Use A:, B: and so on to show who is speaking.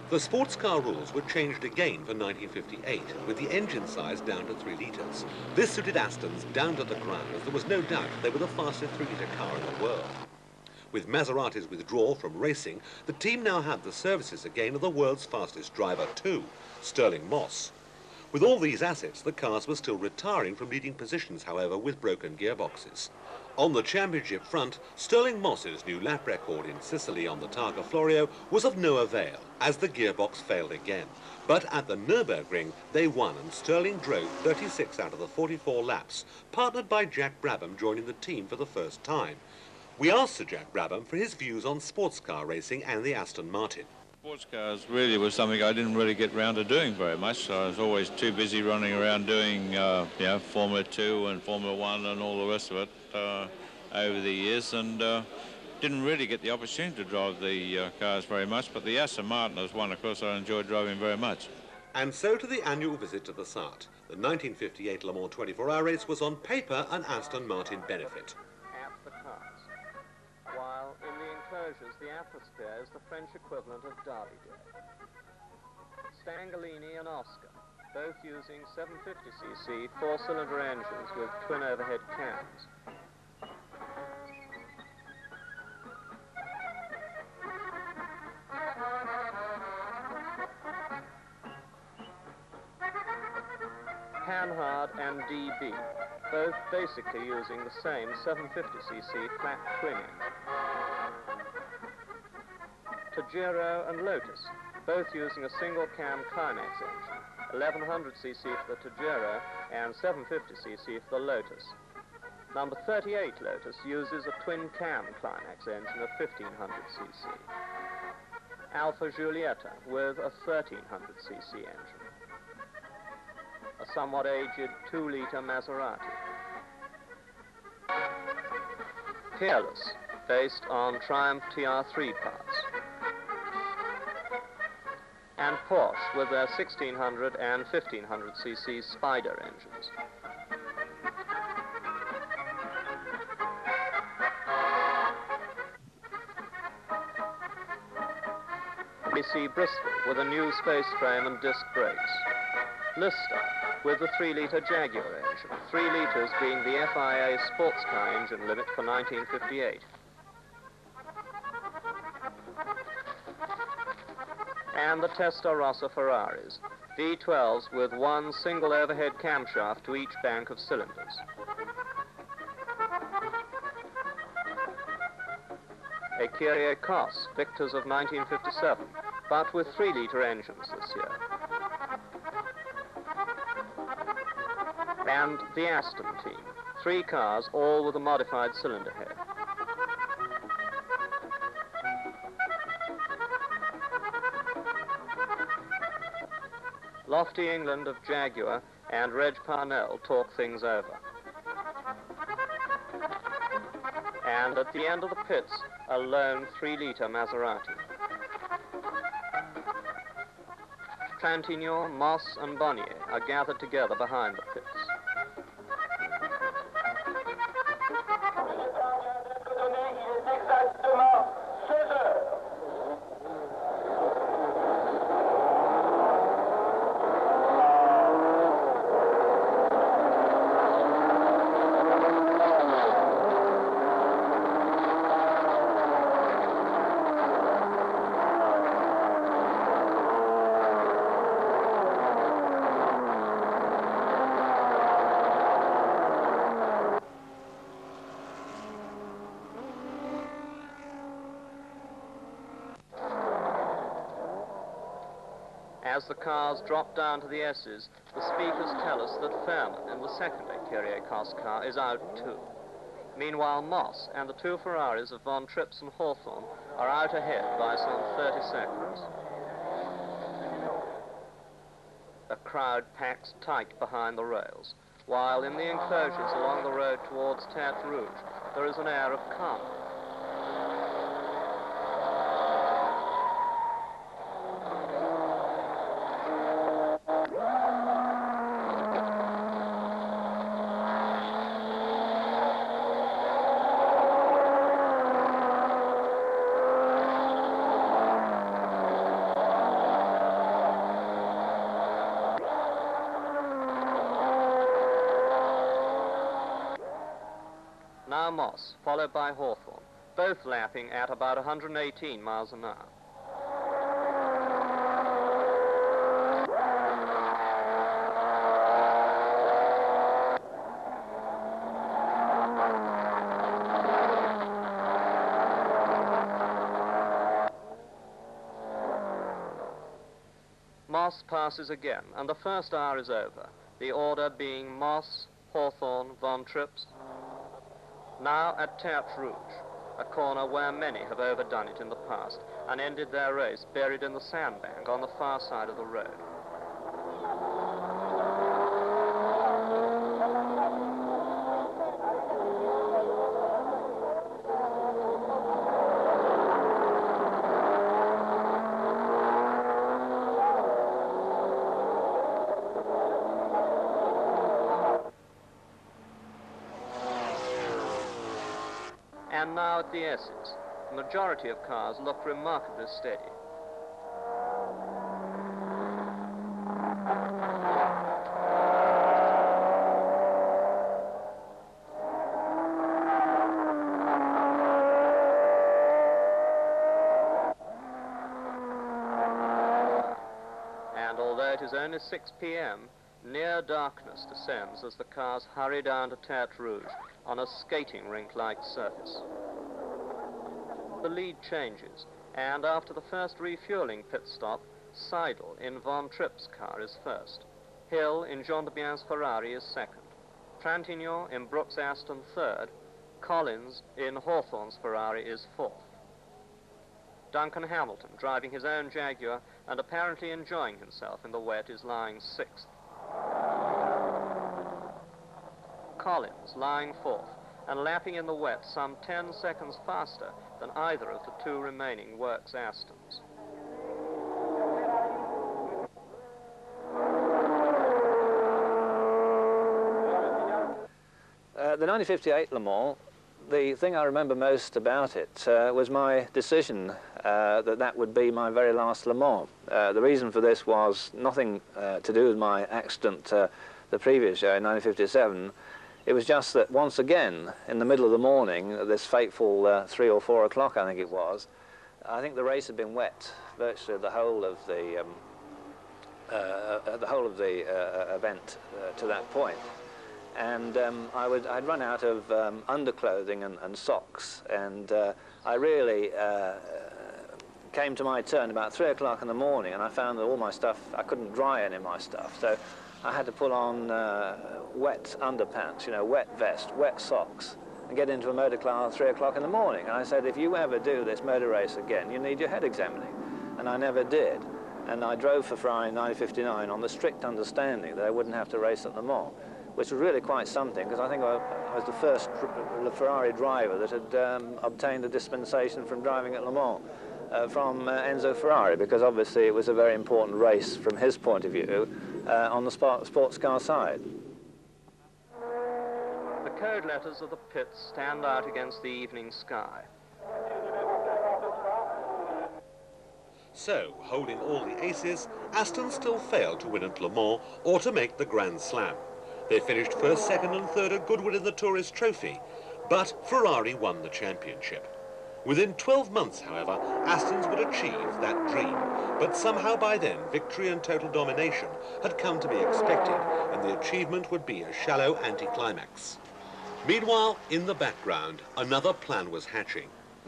A: The sports car rules were changed again for 1958, with the engine size down to 3 litres. This suited Aston's down to the ground, as there was no doubt they were the fastest 3-litre car in the world. With Maserati's withdrawal from racing, the team now had the services again of the world's fastest driver too, Stirling Moss. With all these assets, the cars were still retiring from leading positions, however, with broken gearboxes. On the championship front, Stirling Moss's new lap record in Sicily on the Targa Florio was of no avail, as the gearbox failed again. But at the Nürburgring, they won, and Stirling drove 36 out of the 44 laps, partnered by Jack Brabham joining the team for the first time. We asked Sir Jack Brabham for his views on sports car racing and the Aston Martin.
B: Sports cars really was something I didn't really get round to doing very much. So I was always too busy running around doing, Formula 2 and Formula 1 and all the rest of it over the years, and didn't really get the opportunity to drive the cars very much. But the Aston Martin was one, of course, I enjoyed driving very much.
A: And so to the annual visit to the Sarthe. The 1958 Le Mans 24-hour race was on paper an Aston Martin benefit.
C: At the cars, while in the enclosures the atmosphere is the French equivalent of Derby Day. Stangalini and Oscar, both using 750cc 4-cylinder engines with twin overhead cams. Panhard and DB, both basically using the same 750cc flat twin engine. Tajiro and Lotus, both using a single cam Climax engine, 1100cc for the Tajiro and 750cc for the Lotus. Number 38 Lotus uses a twin cam Climax engine of 1500cc. Alfa Giulietta with a 1300cc engine. A somewhat aged 2-litre Maserati. Peerless, based on Triumph TR3 parts. And Porsche with their 1600 and 1500cc Spider engines. AC Bristol with a new space frame and disc brakes. Lister with the 3-litre Jaguar engine, 3 litres being the FIA sports car engine limit for 1958. And the Testarossa Ferraris, V12s with one single overhead camshaft to each bank of cylinders. A Kyrie Cos, victors of 1957, but with 3-litre engines this year. And the Aston team, 3 cars, all with a modified cylinder head. Lofty England of Jaguar and Reg Parnell talk things over. And at the end of the pits, a lone 3-litre Maserati. Trintignant, Moss and Bonnier are gathered together behind the pits. As the cars drop down to the S's, the speakers tell us that Fairman in the second Kyrie Cos car is out too. Meanwhile, Moss and the 2 Ferraris of Von Trips and Hawthorne are out ahead by some 30 seconds. The crowd packs tight behind the rails, while in the enclosures along the road towards Tête Rouge, there is an air of calm. now Moss, followed by Hawthorn, both lapping at about 118 miles an hour. Moss passes again, and the first hour is over, the order being Moss, Hawthorn, Von Trips. Now at Tertre Rouge, a corner where many have overdone it in the past and ended their race buried in the sandbank on the far side of the road. And now at the Essex, the majority of cars look remarkably steady. And although it is only 6 p.m., near darkness descends as the cars hurry down to Tertre Rouge on a skating rink-like surface. The lead changes, and after the first refueling pit stop, Seidel in Von Tripp's car is first. Hill in Jean de Bien's Ferrari is second. Trintignant in Brooks' Aston third. Collins in Hawthorn's Ferrari is fourth. Duncan Hamilton, driving his own Jaguar and apparently enjoying himself in the wet, is lying sixth. Collins lying fourth and lapping in the wet some 10 seconds faster than either of the two remaining Works Astons.
D: The 1958 Le Mans, the thing I remember most about it was my decision that would be my very last Le Mans. The reason for this was nothing to do with my accident the previous year in 1957. It was just that once again, in the middle of the morning, this fateful 3 or 4 o'clock, I think it was, I think the race had been wet virtually the whole of the event to that point. And I'd run out of underclothing and socks, and I really came to my turn about 3 o'clock in the morning, and I found that all my stuff, I couldn't dry any of my stuff, so I had to put on wet underpants, you know, wet vest, wet socks, and get into a motor car at 3 o'clock in the morning. And I said, if you ever do this motor race again, you need your head examining. And I never did. And I drove for Ferrari in 1959 on the strict understanding that I wouldn't have to race at Le Mans, which was really quite something, because I think I was the first Ferrari driver that had obtained a dispensation from driving at Le Mans from Enzo Ferrari, because obviously it was a very important race from his point of view on the sports car side.
C: The code letters of the pits stand out against the evening sky.
A: So, holding all the aces, Aston still failed to win at Le Mans or to make the Grand Slam. They finished first, second and third at Goodwood in the Tourist Trophy, but Ferrari won the championship. Within 12 months, however, Aston's would achieve that dream, but somehow by then victory and total domination had come to be expected, and the achievement would be a shallow anticlimax. Meanwhile, in the background, another plan was hatching.